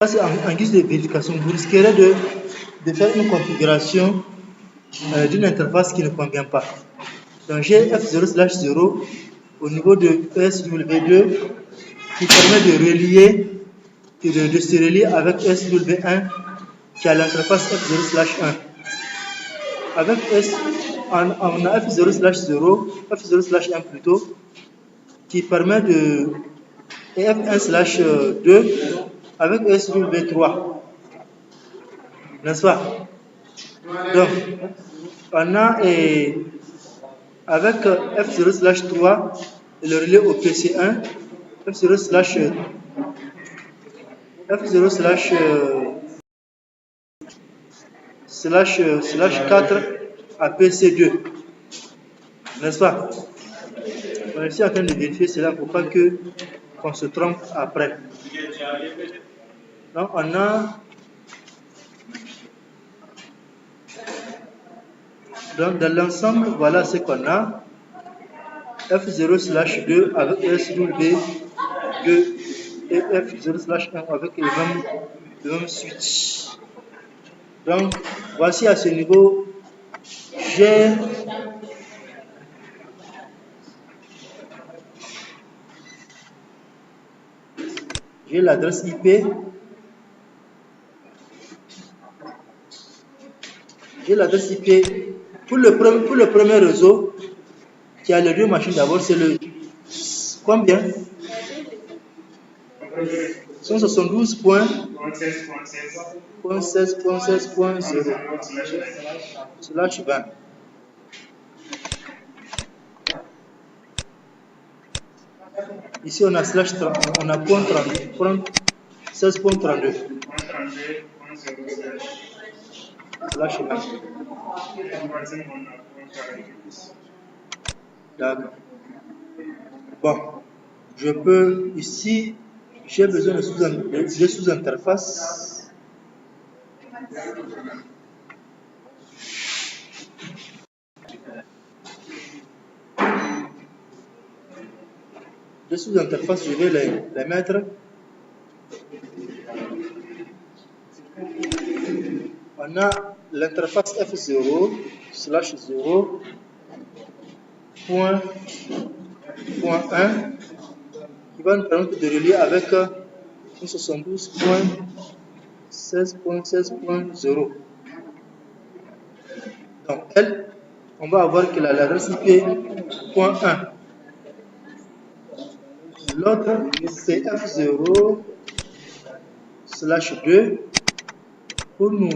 Ça, c'est en guise de vérification. Vous risquerez de faire une configuration d'une interface qui ne convient pas. Donc, j'ai F0/0 au niveau de SW2 qui permet de relier, de se relier avec SW1 qui a l'interface F0/1. Avec on a F0/0, F0/1 plutôt, qui permet de et F1/2 avec SW3, n'est-ce pas? Donc, on a avec F0/3 le relais au PC1, F0/4 à PC2, n'est-ce pas? On est ici en train de vérifier cela pour pas qu'on se trompe après. Donc on a donc dans l'ensemble, voilà ce qu'on a. F0/2 avec SW2 et F0/1 avec le même switch. Donc voici à ce niveau, j'ai l'adresse IP. J'ai l'adresse IP pour le premier réseau qui a les deux machines. D'abord, c'est le combien? 172.16.16.0/20. Ici, on a on a point 16.32. D'accord. Bon, je peux ici, j'ai besoin de sous-interface. De sous-interface, je vais les mettre. On a l'interface F0/0.1 qui va nous permettre de relier avec 172.16.16.0. Donc, on va avoir que l'adresse IP .1. L'autre, c'est F0/2 pour nous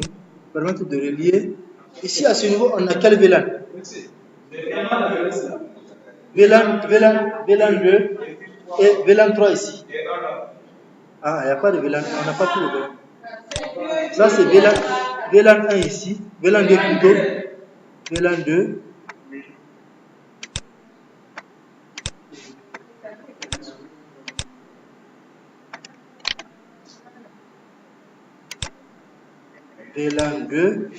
permettre de relier. Ici, à ce niveau, on a quel VLAN? VLAN 2 et VLAN 3 ici. Ah, il n'y a pas de VLAN, on n'a pas tout le VLAN. Ça, c'est VLAN 1 ici, VLAN 2 plutôt, VLAN 2. VLAN 2.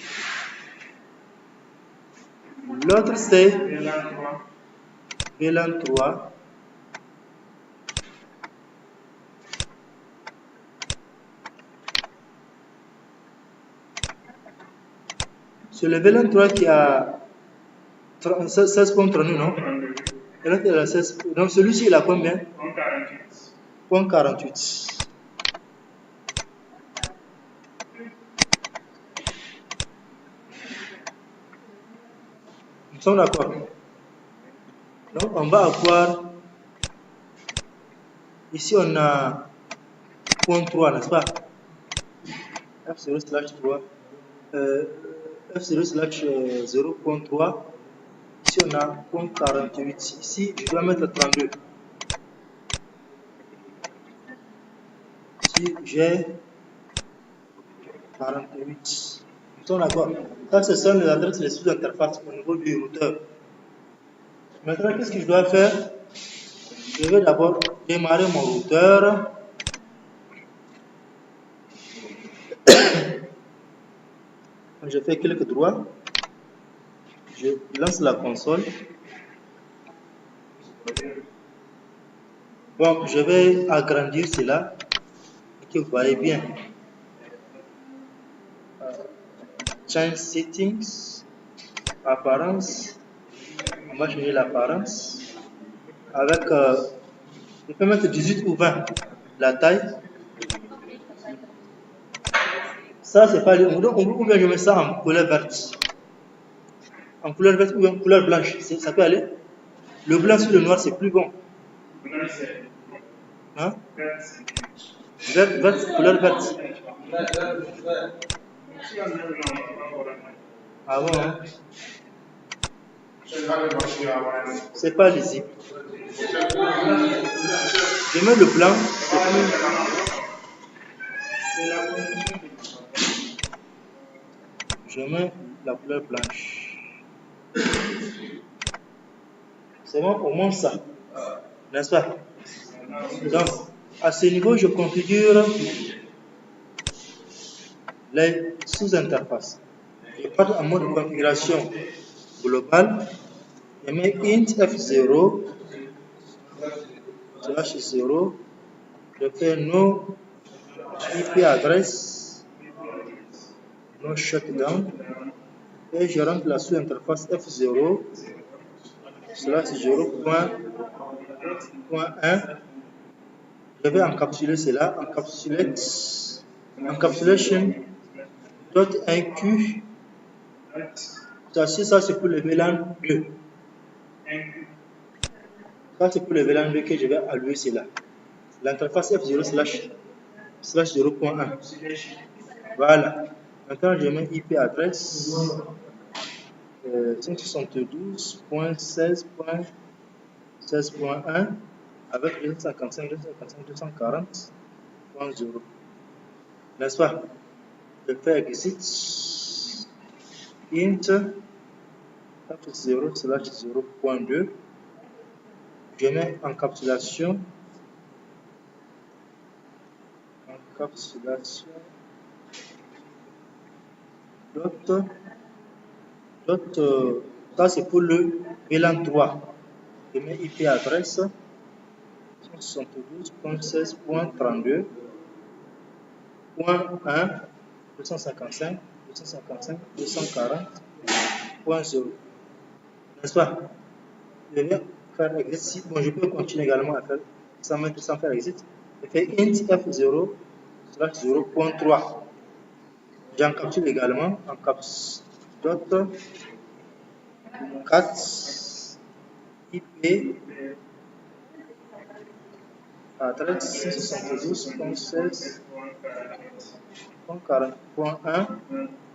L'autre, c'est VLAN 3. C'est le VLAN 3 qui a 16.32, non? Et l'autre, il a 16. Donc celui-ci, il a combien? 48. Nous sommes d'accord. Donc on va avoir ici on a point 3, n'est-ce pas? F0/3 F0/0.3. Ici on a point 48. Ici je dois mettre 32. Ici j'ai 48. Nous sommes d'accord. Ça, ce sont les adresses des sous-interfaces au niveau du routeur. Maintenant, qu'est-ce que je dois faire? Je vais d'abord démarrer mon routeur. Je fais clic droit. Je lance la console. Bon, je vais agrandir cela. Que vous voyez bien. change settings, apparence. On va changer l'apparence avec je peux mettre 18 ou 20 la taille. Ça c'est pas ou bien je mets ça en couleur verte. En couleur verte ou en couleur blanche, ça peut aller. Le blanc sur le noir c'est plus bon. Hein? Couleur verte. Ah bon, hein? C'est pas lisible. Je mets le blanc. Je mets la couleur blanche. C'est bon, au moins ça. N'est-ce pas? Donc, à ce niveau, je configure les sous-interfaces. Je pars en mode configuration globale. Je mets int f0 /0. Je fais no IP address, no shutdown. Et je rentre la sous-interface f0 /0.1. Je vais encapsuler cela, encapsulation.enq. Ça c'est pour le VLAN 2. Ça c'est pour le VLAN 2 que je vais allouer cela. L'interface f0 /0.1. Voilà. Maintenant je mets IP adresse 172.16.16.1 avec 255.240.0. N'est-ce pas? Je fais exit int f0 /0.2. Je mets encapsulation ça c'est pour le VLAN 3. Je mets IP adresse 172.16.32.1 255.240.0. N'est-ce pas? Je vais faire exit. Bon, je peux continuer également à faire sans faire exit. Je fais int f0 /0.3. J'encapsule également encaps.cat IP adresse 172.16.40.1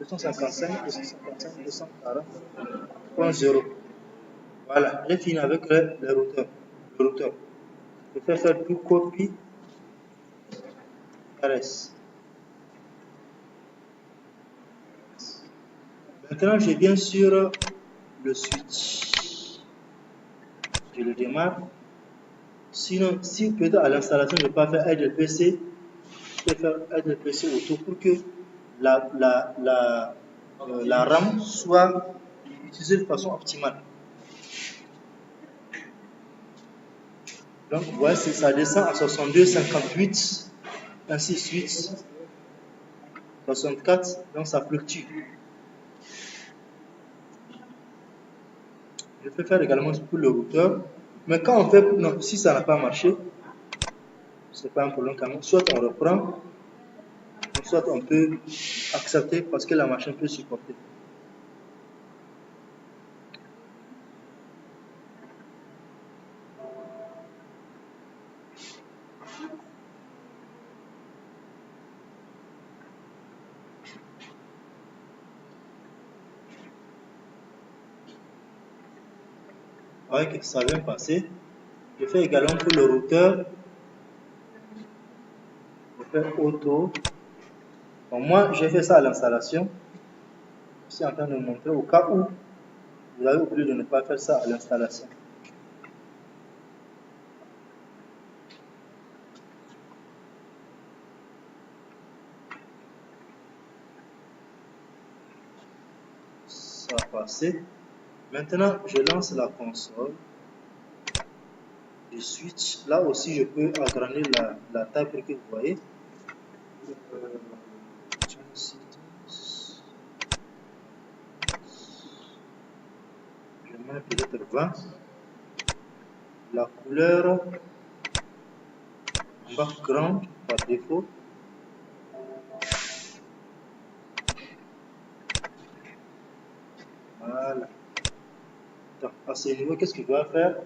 255.240.0. Voilà, j'ai fini avec le routeur. Je vais faire tout copie RS. Maintenant, je viens sur le switch. Je le démarre. Sinon, si peut-être à l'installation, je ne peux pas faire aide PC, je peux faire aide PC auto pour que la RAM soit utilisée de façon optimale. Donc, vous voyez, ça descend à 62,58, ainsi de suite, 64, donc ça fluctue. Je peux faire également pour le routeur. Mais quand on fait, non, si ça n'a pas marché, c'est pas un problème quand même. Soit on reprend, soit on peut accepter parce que la machine peut supporter. Ouais, ça vient passer. Je fais également pour le routeur. Je fais auto. Bon, moi, j'ai fait ça à l'installation. Je suis en train de vous montrer au cas où vous avez oublié de ne pas faire ça à l'installation. Ça a passé. Maintenant, je lance la console. Je switch. Là aussi, je peux agrandir la taille pour que vous voyez. peut-être 20. La couleur background par défaut. Voilà. Donc, à ce niveau, qu'est-ce que je dois faire?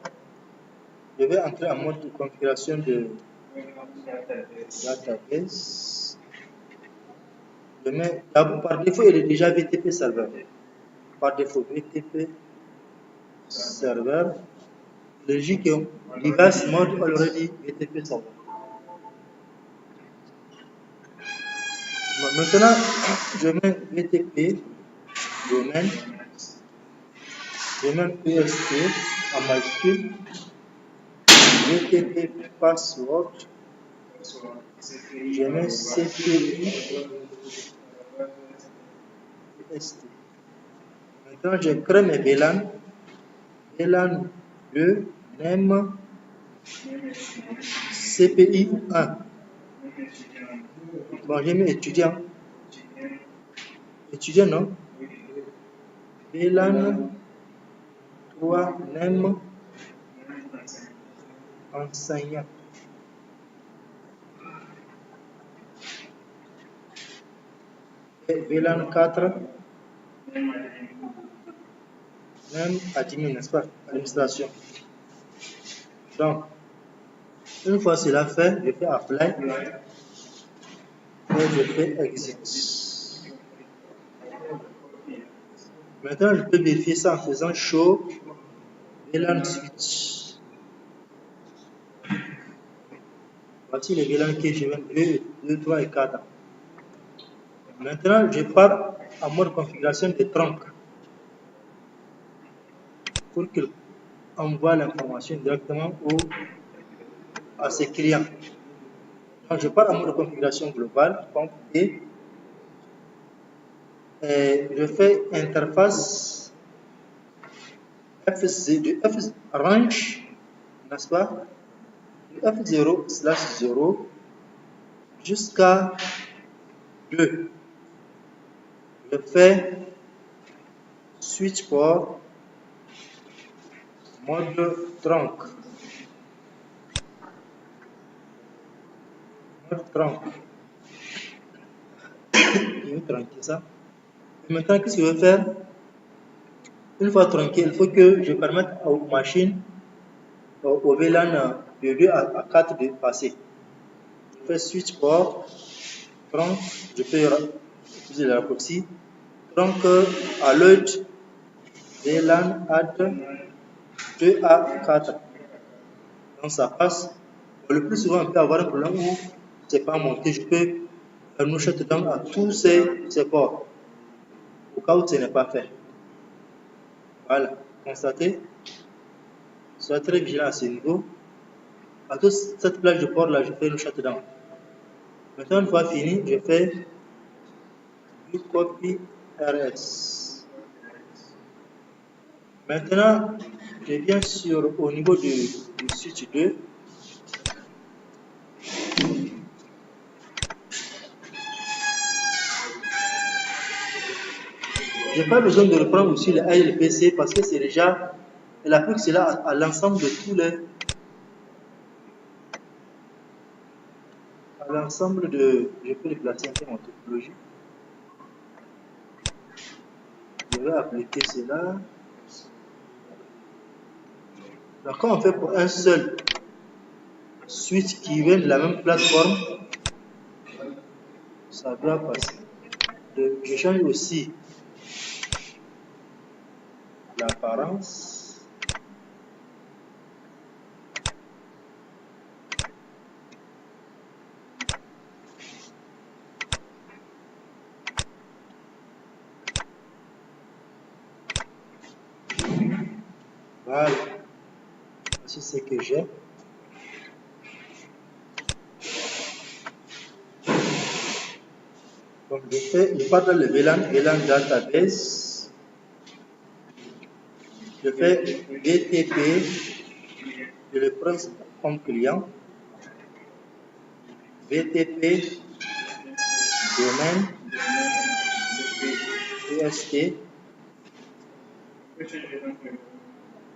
Je vais entrer en mode de configuration de database. Je mets d'abord par défaut, il est déjà VTP serveur. Par défaut, VTP serveur. Logique device mode already VTP serveur. Maintenant, je mets VTP domaine. Je mets PST en majuscule. VTP password. Je mets CPI PST. Maintenant, je crée mes VLAN. VLAN 2, name CPI 1. Bon, j'ai mis étudiant. Étudiant, non? VLAN 3, name enseignant. Et VLAN 4, name admin, n'est-ce pas? Administration. Donc, une fois cela fait, je fais apply et je fais exit. Maintenant, je peux vérifier ça en faisant show VLAN switch. Voici les VLAN que je vais 2, 3 et 4. Maintenant, je pars en mode configuration de trunk pour qu'il envoie l'information directement à ses clients. Donc, je pars en mode configuration globale, et je fais interface de range, n'est-ce pas, de F0/0 jusqu'à 2. Je fais switch port mode trunk. Je vais trunker ça. Et maintenant, qu'est-ce que je vais faire? Une fois trunké, il faut que je permette aux machines, au VLAN de 2 à 4 de passer. Je fais switch port, trunk, je peux utiliser la raccourci, trunk alert VLAN add 2 à 4. Donc ça passe. Le plus souvent, on peut avoir un problème où c'est pas monté. Je peux faire une shutdown à tous ces ports, au cas où ce n'est pas fait. Voilà, constatez. Soyez très vigilant à ce niveau. À toute cette plage de port là, je fais une shutdown. Maintenant, une fois fini, je fais du copy RS. Maintenant, je viens au niveau du switch 2. Je n'ai pas besoin de reprendre aussi le ALPC parce que c'est déjà, elle applique cela à l'ensemble de tous les, à l'ensemble de, je peux les placer un peu en topologie. Je vais appliquer cela. Donc, quand on fait pour un seul switch qui vient de la même plateforme, ça doit passer. Je change aussi l'apparence. Voilà. Voici ce que j'ai. Donc, je pars dans le VLAN database. Je fais VTP, je le prends comme client. VTP, domaine, PST.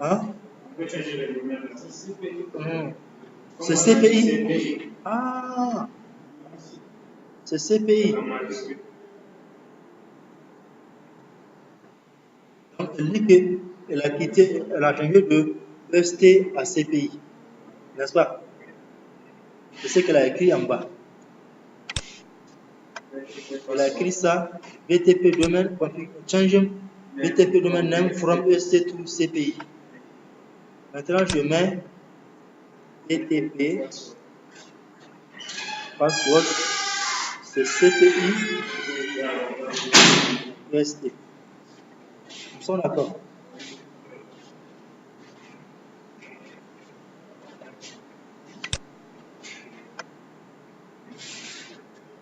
Hein? C'est CPI. Ah, c'est CPI. Donc, elle dit qu'elle a quitté, elle a changé de EST à CPI. N'est-ce pas? C'est ce qu'elle a écrit en bas. Elle a écrit ça, BTP domaine, change BTP domaine name from EST to CPI. Maintenant, je mets BTP password, c'est CPI EST. Nous sommes d'accord.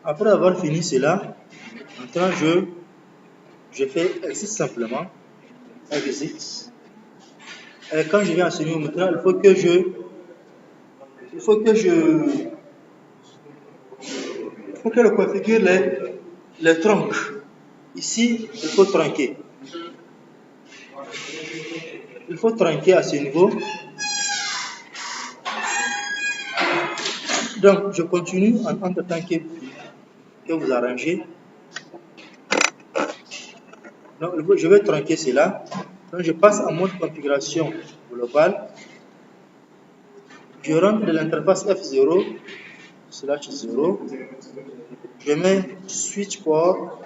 Après avoir fini cela, maintenant je fais exit simplement. Exit. Et quand je viens à ce niveau maintenant, il faut que je configure les troncs. Ici, il faut tronquer. Il faut tronquer à ce niveau. Donc, je continue en entre-temps que vous arrangez. Donc, je vais tronquer cela. Donc, je passe en mode configuration globale. Je rentre de l'interface F0/0. Je mets switch port,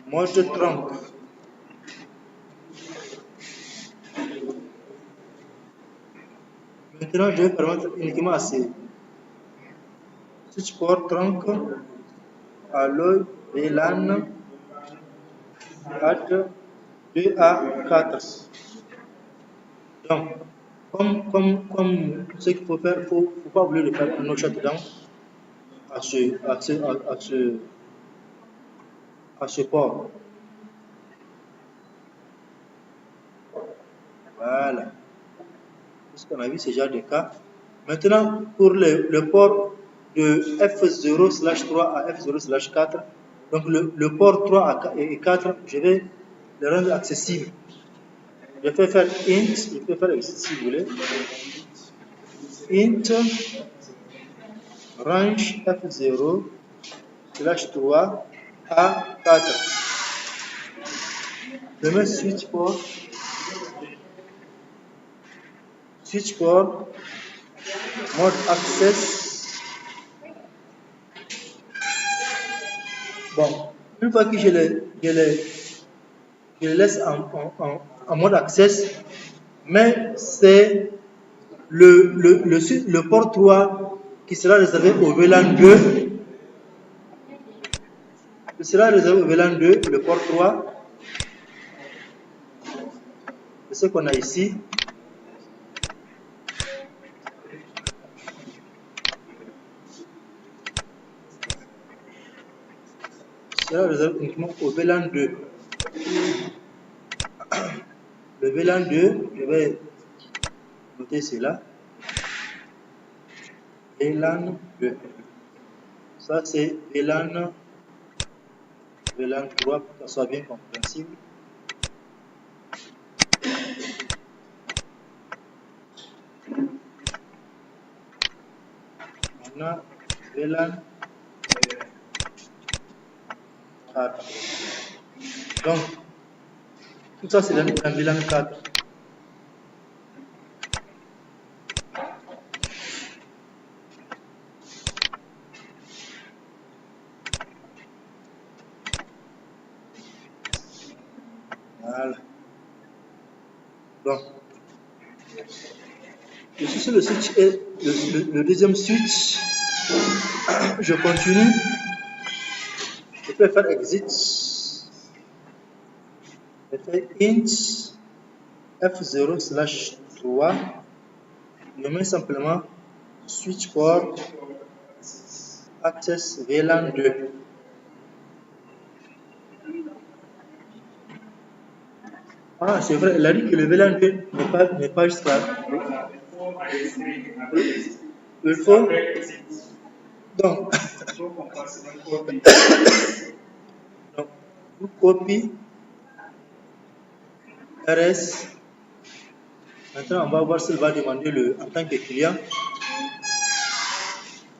mode tronc. Maintenant, je vais permettre uniquement à ces switch port tronc alloy VLAN 4 2 à 4. Donc, comme ce qu'il faut faire, il ne faut pas oublier de faire un no shutdown à ce port. Voilà. Ce qu'on a vu, c'est déjà le cas. Maintenant, pour le port de F0/3 à F0/4, donc le port 3 et 4, je vais le rendre accessible. Je vais faire int, je peux faire si vous voulez. Int range F0/3 à 4. Je mets switch port, mode access. Bon, une fois que je les laisse en mode access, mais c'est le port 3 qui sera réservé au VLAN 2. Il sera réservé au VLAN 2, le port 3. C'est ce qu'on a ici. Il sera réservé uniquement au VLAN 2. Le VLAN 2, je vais noter cela. VLAN 2. Ça, c'est VLAN 3 pour que ça soit bien compréhensible. On a VLAN 4. Donc, tout ça, c'est dans VLAN 4. Voilà. Donc, je suis sur le switch et le deuxième switch. Je continue. Je peux faire exit. Je fais int F0/3. Je mets simplement switch port access VLAN 2. Ah, c'est vrai, elle a dit que le VLAN 2 n'est pas jusqu'à. Il faut. Donc, vous copiez RS. Maintenant, on va voir s'il va demander en tant que client.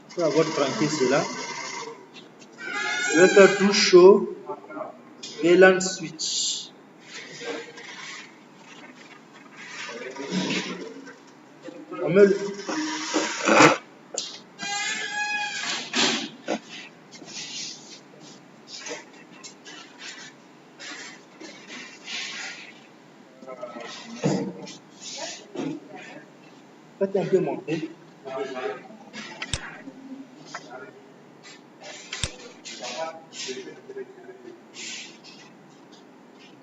Après avoir tranquille cela, je vais faire tout show VLAN switch. On met le... Faites un peu monter.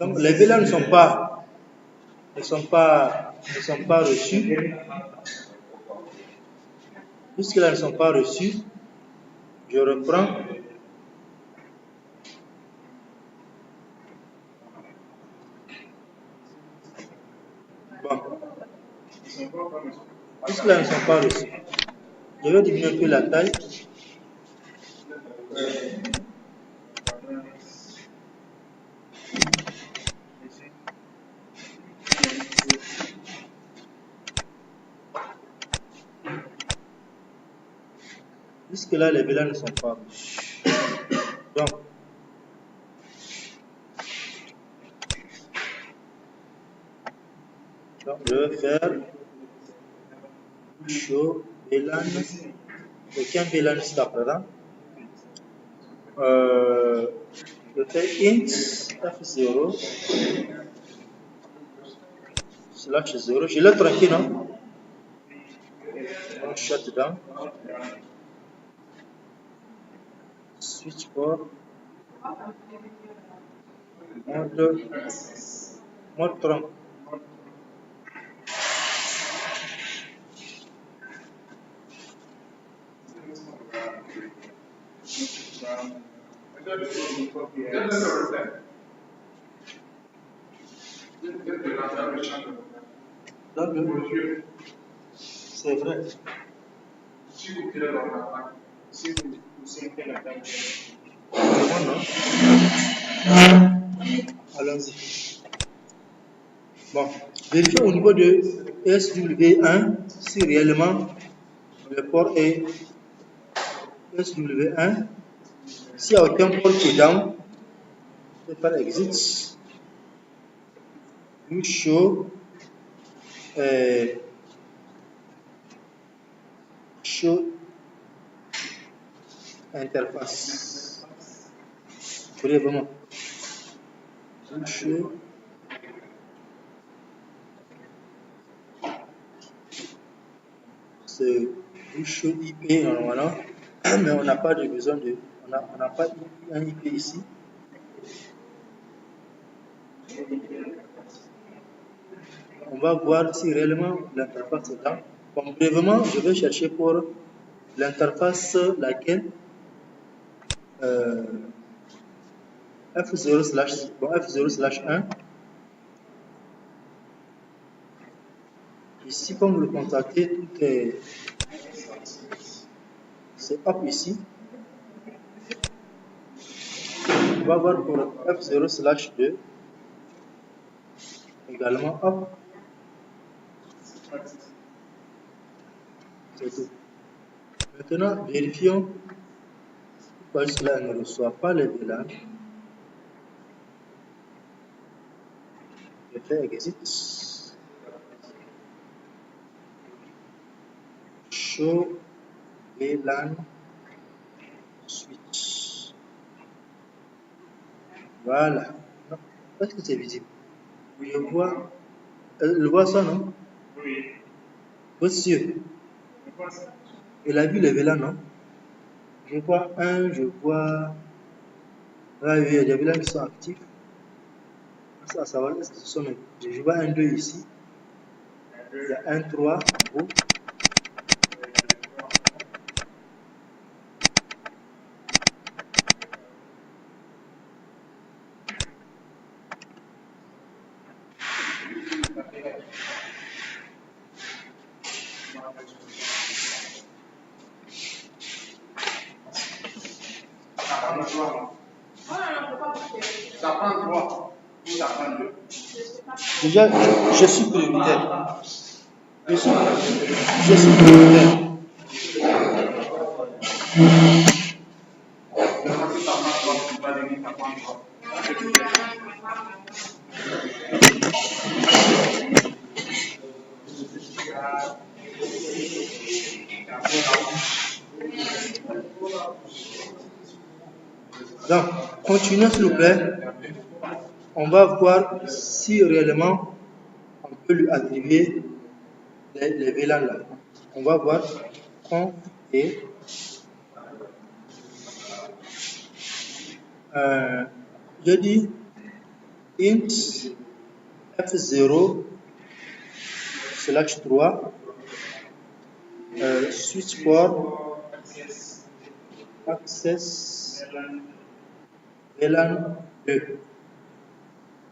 Donc les VLAN ne sont pas reçus. Puisque là ne sont pas reçus, je reprends. Bon. Puisque là ne sont pas reçus, je vais diminuer un peu la taille. Puisque là, les VLAN ne sont pas reçus. Donc, je vais faire show VLAN. Aucun VLAN jusqu'à présent. Je fais int f0 slash 0. Je l'ai tranquille, non? On shut down. Switch port. Mode trunk. C'est vrai. Allons-y. Bon, vérifions au niveau de SW1 si réellement le port est SW1. S'il n'y a aucun port qui est down, je vais faire exit. Nous show interface. Brièvement. Show c'est show IP normalement, mais on n'a pas de besoin de. On n'a pas un IP ici. On va voir si réellement l'interface est là. Bon, brièvement, je vais chercher pour l'interface laquelle F0/1. Ici, comme vous le constatez, tout est. C'est up ici. On va voir pour F0/2 également up. C'est tout. Maintenant, vérifions pourquoi cela ne reçoit pas les VLAN. Je fais exit. Show VLAN switch. Voilà. Est-ce que c'est visible? Je vois. Elle voit ça, non? Oui. Vous êtes sûr? Elle a vu les VLAN, non? Je vois un, je vois. Là, il y a des VLAN qui sont actifs. Ça, ça va, est-ce que ce sont mes. Je vois un 2 ici. Il y a un 3 en haut. Ça prend 3. Déjà, je suis prioritaire. Je suis prioritaire. Donc, continuons s'il vous plaît. On va voir si réellement on peut lui attribuer les VLAN là. On va voir conf et je dis int f0 slash 3 switch port access VLAN 2.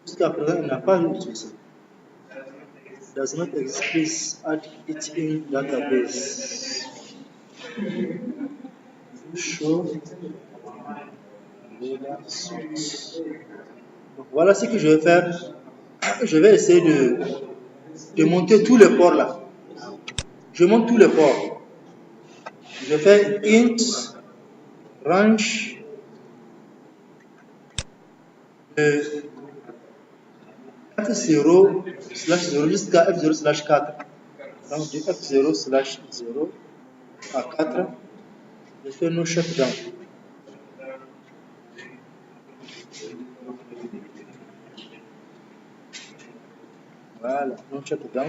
Jusqu'à présent, il n'a pas utilisé. Does not exist, please add it in database. Show VLAN switch. Donc, voilà ce que je vais faire. Je vais essayer de monter tous les ports là. Je monte tous les ports. Je fais int range de f0 slash 0 jusqu'à f0 slash 4. Donc de f0 slash 0 à 4, je fais no shutdown. Voilà, no shutdown.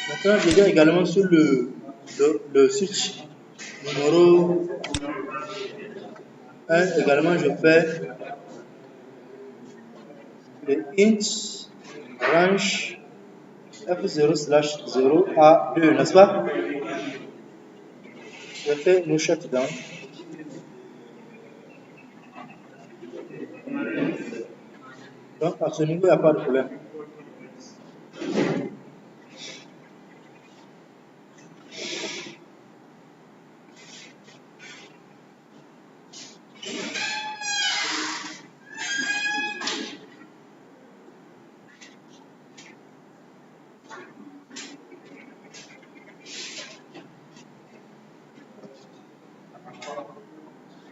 Maintenant, je viens également sur le switch numéro 1. Également, je fais le int range f0 slash 0 à 2, n'est-ce pas? Je fais no shutdown. Donc, à ce niveau, il n'y a pas de problème.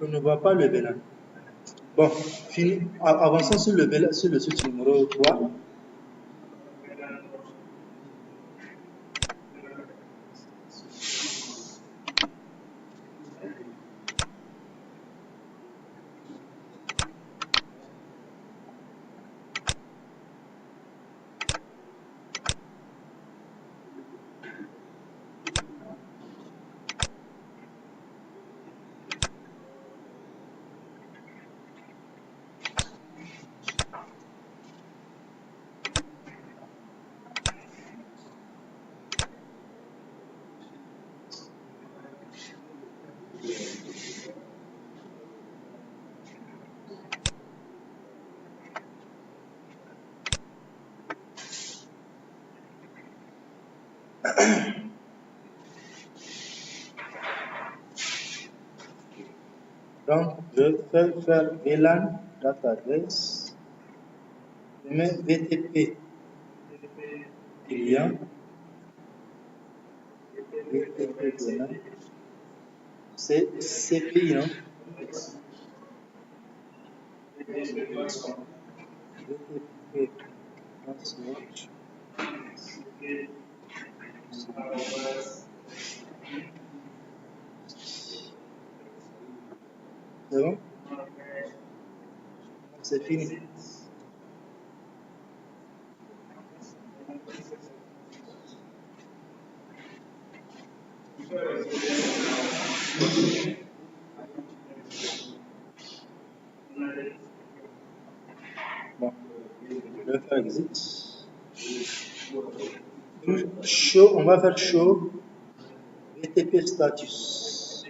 Je ne vois pas le VLAN. Bon, fini. Avançons sur le VLAN, sur le switch numéro 3. Donc, je vais faire VLAN database. Je mets VTP client. VTP client. C'est CPI, non? VTP switch. C'est bon? C'est fini. Bon, je vais faire exit. Show, on va faire show VTP status.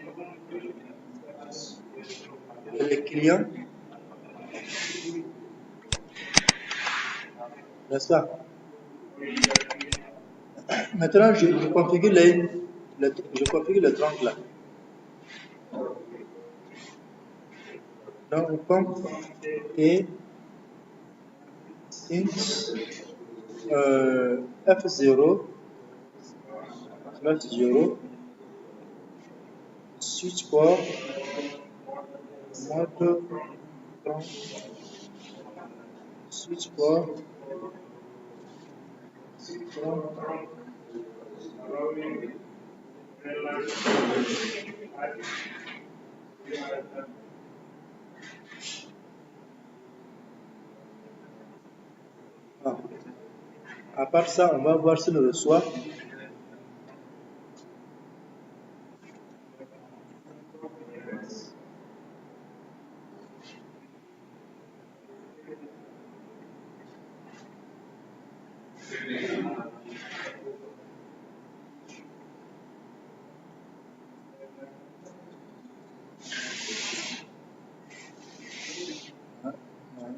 Les clients. N'est-ce pas? Maintenant, je configure je configure le trunk là. Donc, conf et int f0 0 switch port mode trunk switch port trunk. Ah. À part ça, on va voir si le reçoit.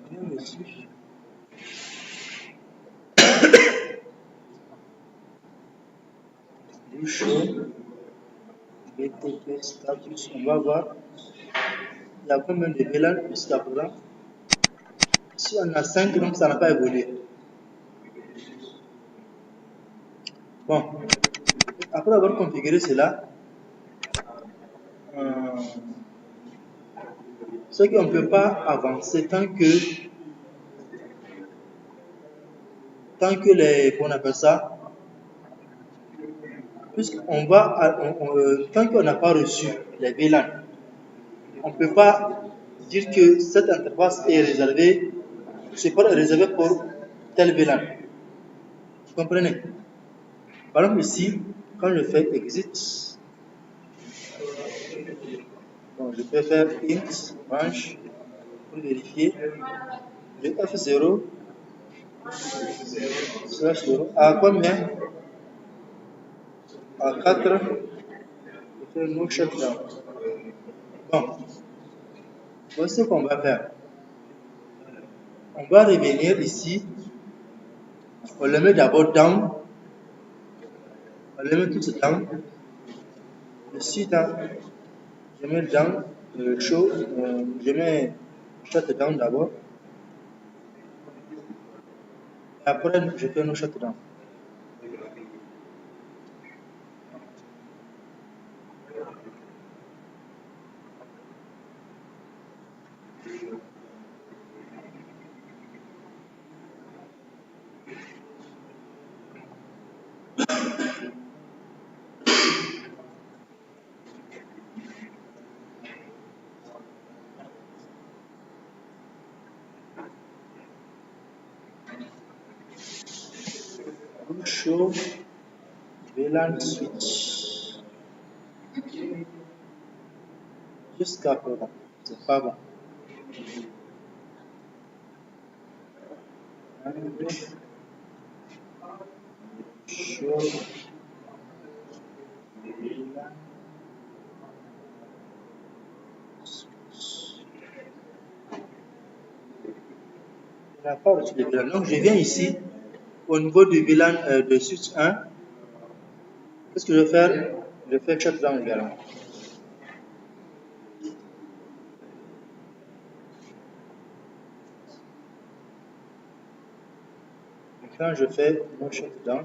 Rien reçu. Show BTP status. On va voir. Il y a combien de VLAN jusqu'à présent? Si on a 5, donc ça n'a pas évolué. Bon, après avoir configuré cela, ce qu'on ne peut pas avancer tant que les, qu'on appelle ça, puisqu'on va, tant qu'on n'a pas reçu les VLAN, on ne peut pas dire que cette interface est réservée, ce port est réservé pour tel VLAN. Vous comprenez? Par exemple ici, quand je fais exit, bon, je peux faire int branch pour vérifier. Le F0 /0 à combien? À 4. Je fais no shutdown. Bon, voici ce qu'on va faire. On va revenir ici. On le met d'abord down. On le met tout down. Ici, je mets down, show, je mets shutdown d'abord. Après, je fais no shutdown. Show VLAN switch. Jusqu'à présent, c'est pas bon. Show VLAN switch. Il n'a pas reçu le VLAN. Donc je viens ici au niveau du VLAN de switch 1. Qu'est-ce que je vais faire? Je fais shutdown également. Quand je fais no shutdown,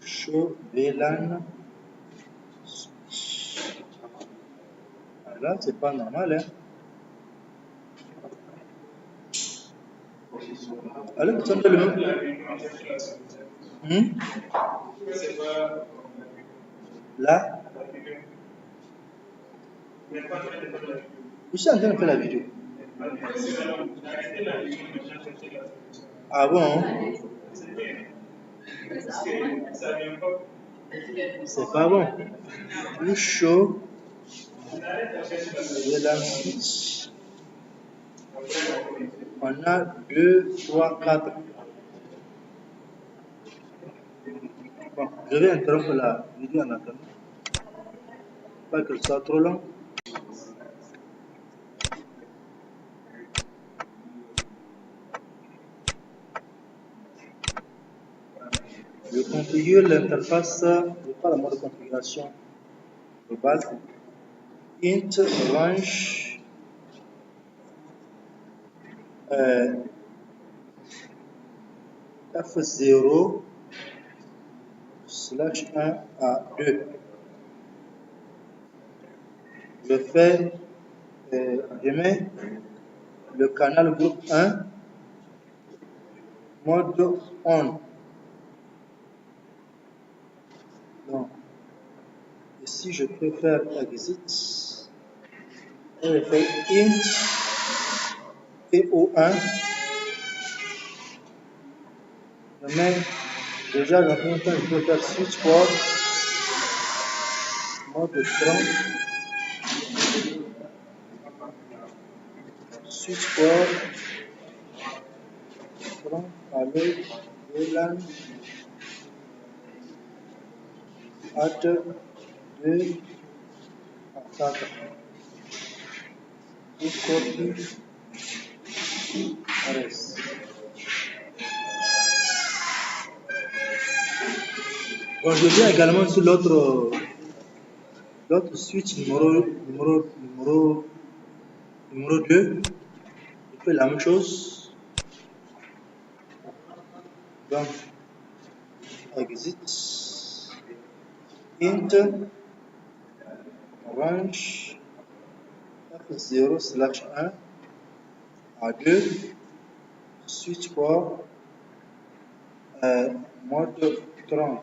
show VLAN switch. Là, c'est pas normal, hein? Alors, tout simplement. Là, je suis en train de faire la vidéo. Ah bon? C'est pas bon. Plus chaud. VLAN switch. On a 2, 3, 4. Bon, je vais interrompre la vidéo en attendant. Pas que ce soit trop long. Je configure l'interface, je prends le mode de configuration de base. Int range F0 /1 à 2. Je fais, je mets le canal groupe 1, mode on. Donc, ici je peux faire exit et je fais int PO1. Je mets déjà dans le premier temps, je peux faire switch port, mode strong, switch port, strong, allez, VLAN, add 2 à 4. Et copie, reste. Bon, je viens également sur l'autre switch numéro 2. Je fais la même chose. Donc, exit, int, range, F0 /1 à 2, switch port, mode 30.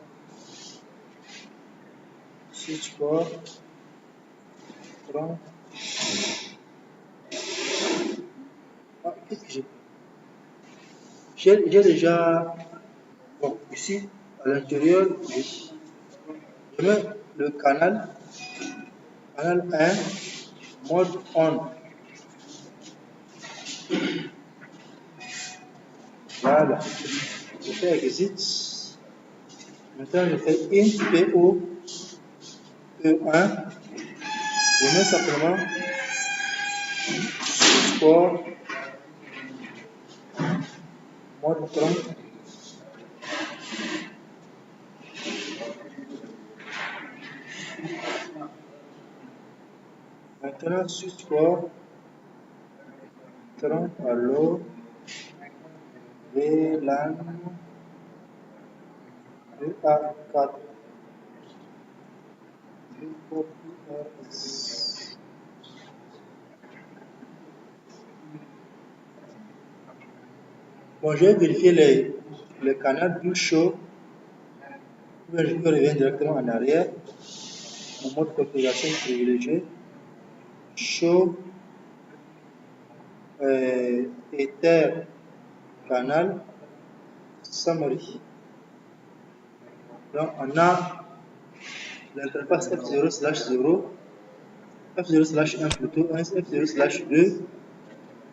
Switch port, 30. Ah, qu'est-ce que j'ai déjà, bon, ici, à l'intérieur, je mets le canal 1, mode on. Voilà. Je fais exit. Maintenant, je fais int PO E1. Je mets simplement switch port, mode 30. Maintenant, switch port 30 à l'eau, VLAN 2 à 4. Bon, je vais vérifier les canaux plus chauds. Je peux revenir directement en arrière. Mon mode configuration privilégié. Chaud, Ether, canal, summary. Donc, on a l'interface F0/0, F0/1 plutôt, F0/2,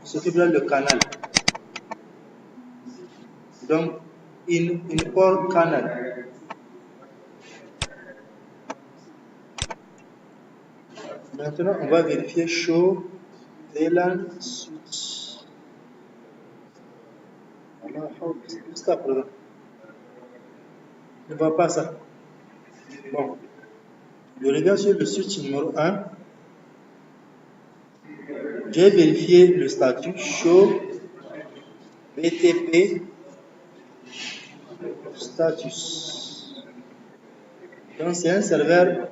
s'occupe là le canal. Donc, import canal. Maintenant, on va vérifier show VLAN switch. Jusqu'à présent, ne voit pas ça. Bon, je regarde sur le switch numéro 1. J'ai vérifié le statut show BTP status. Donc, c'est un serveur.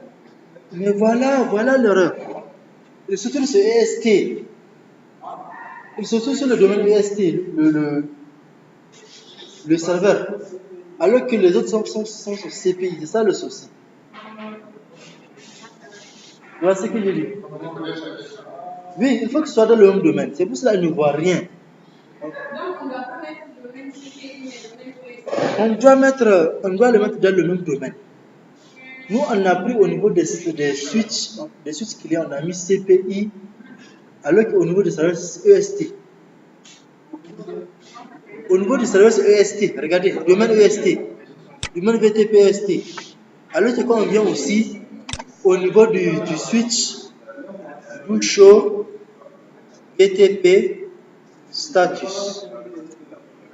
Mais voilà l'erreur. Il se trouve sur EST. Il se trouve sur le domaine EST, le serveur. Alors que les autres sont sur CPI. C'est ça le souci. Voilà ce que je dis. Oui, il faut que ce soit dans le même domaine. C'est pour cela qu'il ne voit rien. Donc, on ne doit pas mettre le domaine CPI, mais le domaine EST. On doit le mettre dans le même domaine. Nous, on a pris au niveau des switches clients, on a mis CPI, alors qu'au niveau du serveur, c'est EST. Au niveau du serveur, c'est EST. Regardez, domaine EST, domaine VTP EST. Alors que quand on vient aussi au niveau du switch, do show VTP status.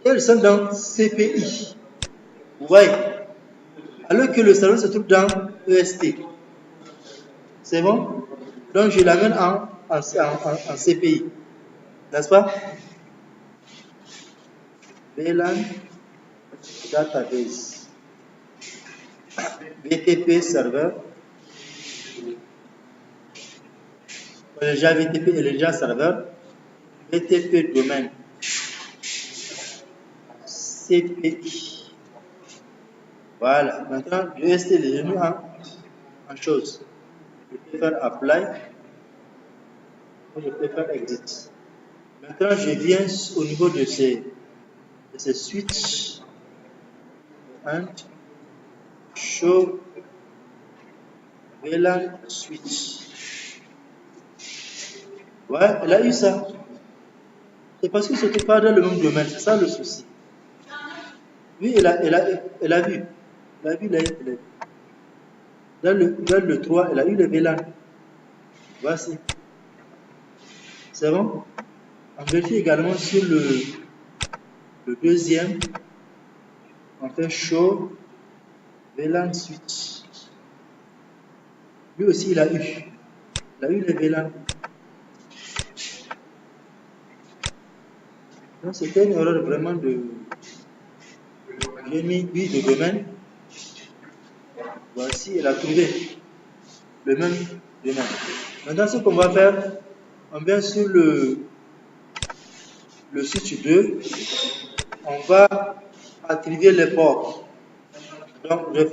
Elles sont dans CPI. Vous voyez? Alors que le serveur se trouve dans EST. C'est bon? Donc je l'amène en CPI. N'est-ce pas? VLAN database. VTP serveur. Déjà VTP et déjà serveur. VTP domaine. CPI. Voilà. Maintenant, l'EST est devenu en chose. Je peux faire apply. Je peux faire exit. Maintenant, je viens au niveau de ces switches. And show VLAN switch. Ouais, elle a eu ça. C'est parce que c'était pas dans le même domaine. C'est ça le souci. Oui, elle a vu. Elle a vu. Dans le 3, elle a eu le VLAN. Voici. C'est bon? On vérifie également sur le deuxième. On fait show VLAN switch. Lui aussi, il a eu le VLAN. Donc, c'était une erreur vraiment j'ai mis 8 de domaine. Voici, elle a trouvé le même domaine. Maintenant, ce qu'on va faire, on vient sur le switch 2. On va attribuer les ports. Donc, je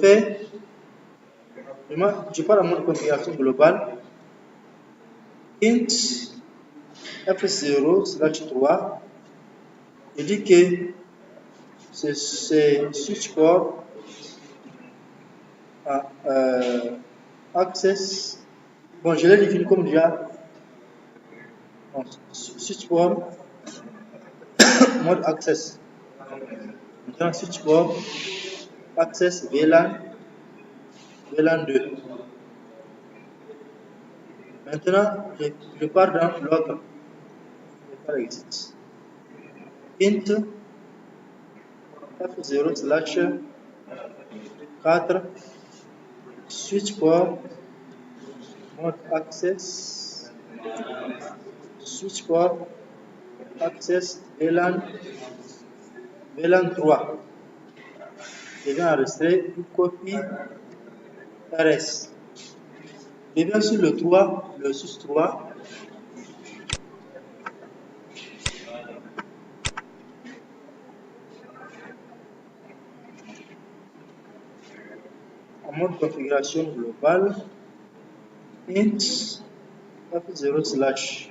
pars à mon configuration globale. Int F0/3. Je dis que c'est switch port access. Bon, je l'ai défini comme déjà. Bon, switch port mode access. Maintenant, switch port access VLAN 2. Maintenant, je pars dans l'autre. Je vais faire exit. Int F0/4 switch port mode access switch port access VLAN 3. Je vais enregistrer une copie RS. Je viens sur le 3, le switch 3. En mode configuration globale, int F0/.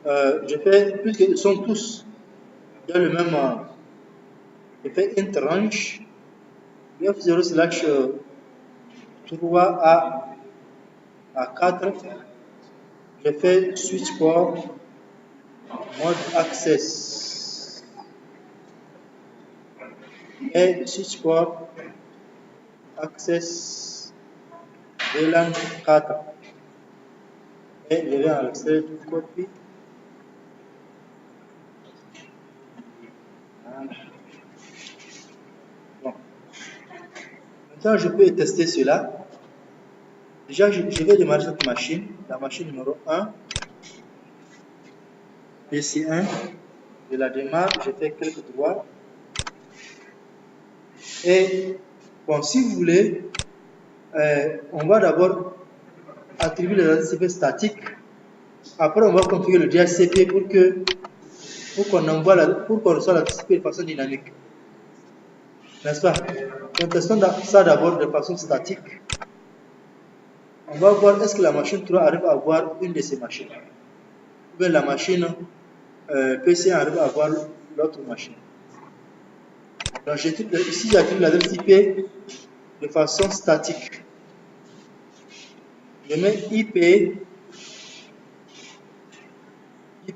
Je fais, puisqu'ils sont tous dans le même. Je fais int range F0/3 à 4. Je fais switch port mode access et switch port access VLAN 4 et je vais enregistrer une copie. Bon. Maintenant, je peux tester cela. Déjà, je vais démarrer cette machine, la machine numéro 1, PC1. Je la démarre, je fais quelques droits. Et bon, si vous voulez, on va d'abord attribuer les DHCP statiques. Après, on va configurer le DHCP pour qu'on reçoive la DHCP de façon dynamique. N'est-ce pas? Donc, testons ça d'abord de façon statique. On va voir est-ce que la machine 3 arrive à avoir une de ces machines. Ou bien la machine PC arrive à avoir l'autre machine. Donc, ici, j'attribue l'adresse IP de façon statique. Je mets IP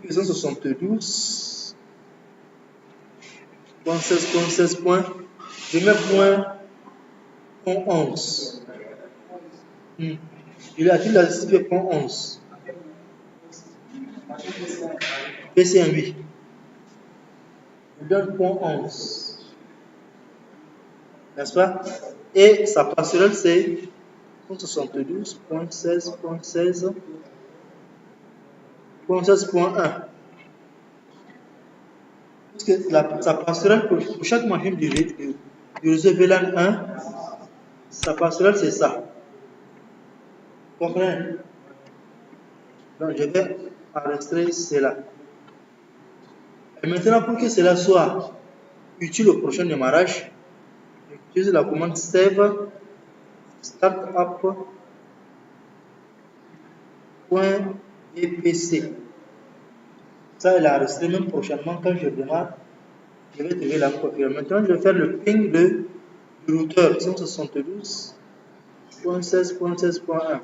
172.16.16. Je mets point 11. Il a dit la cible point 11. PC1 8. Je donne point 11. N'est-ce pas? Et sa passerelle c'est 172.16.16.16.1. Parce que sa passerelle pour chaque machine du réseau VLAN 1, sa passerelle c'est ça. Comprenez? Donc je vais enregistrer cela. Et maintenant, pour que cela soit utile au prochain démarrage, j'utilise la commande save startup.epc. Ça, elle a enregistré même prochainement quand je démarre. Je vais trouver la copie. Maintenant, je vais faire le ping du routeur 172.16.16.1.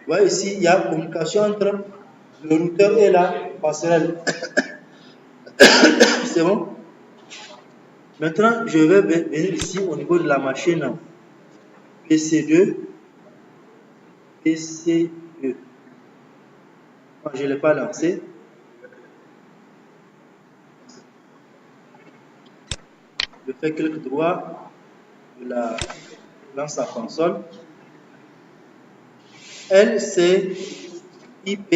Vous voyez ici, il y a communication entre le routeur et la passerelle. C'est bon? Maintenant, je vais venir ici au niveau de la machine PC2. PC2. Je ne l'ai pas lancé. Je fais clic droit. Je la lance à console. Elle, c'est IP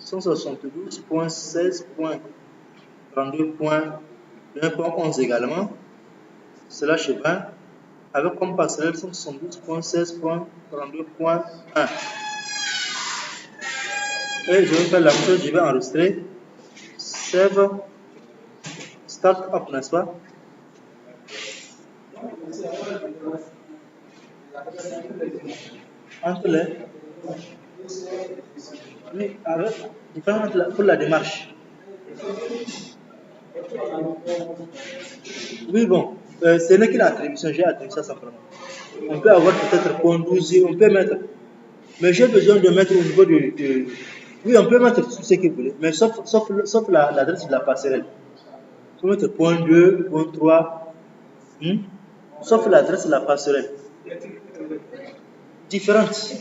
172.16.32.1.11 également. Cela chez 20 avec comme passerelle 172.16.32.1. Et je vais faire la même chose, je vais enregistrer save startup, n'est-ce pas? Entre les oui, avec différent pour la démarche. Oui, bon, ce n'est qu'une attribution, j'ai attribué ça simplement. On peut avoir peut-être point 12, on peut mettre, mais j'ai besoin de mettre au niveau de oui, on peut mettre tout ce que vous voulez, mais sauf l'adresse de la passerelle. On peut mettre point 2, point 3, sauf l'adresse de la passerelle. Différente.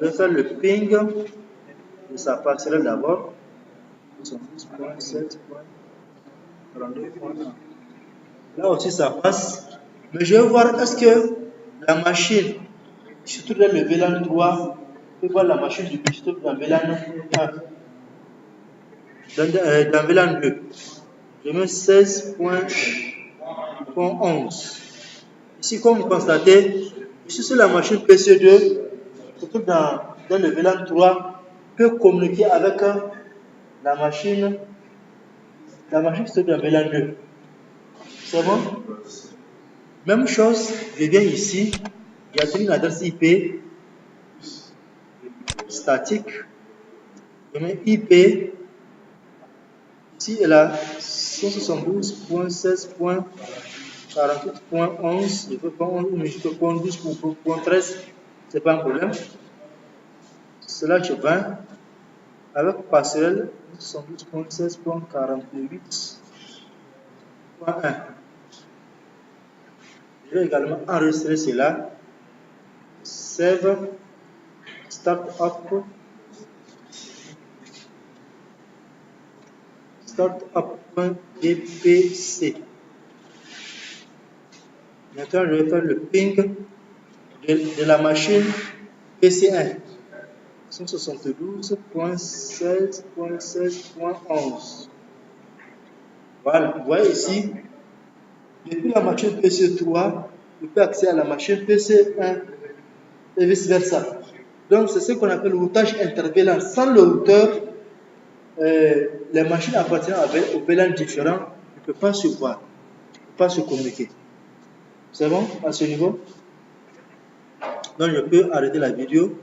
Je vais faire le ping de sa passerelle d'abord. 72.7.32.1. Là aussi ça passe. Mais je vais voir est-ce que la machine, surtout dans le VLAN 3, peut voir la machine du bistop dans VLAN 1. Dans VLAN 2. Je mets 16.11. Ici, comme vous constatez, ici sur la machine PC2, surtout dans le VLAN 3, peut communiquer avec la machine qui se trouve dans VLAN 2. C'est bon? Même chose, je viens ici, il y a une adresse IP statique. Je mets IP, ici elle a 172.16.48.11, je peux pas 11, mais je peux prendre 12 pour 13, c'est pas un problème. Cela je vais avec passerelle 172.16.48.1. Je vais également enregistrer cela. Save startup.epc. Maintenant, je vais faire le ping de la machine PC1. 172.16.16.11. Voilà, vous voyez ici, depuis la machine PC3, je peux accéder à la machine PC1 et vice versa. Donc, c'est ce qu'on appelle le routage interVLAN. Sans le routeur, les machines appartenant aux VLAN différents ne peuvent pas se voir, ne peuvent pas se communiquer. C'est bon à ce niveau? Donc, je peux arrêter la vidéo.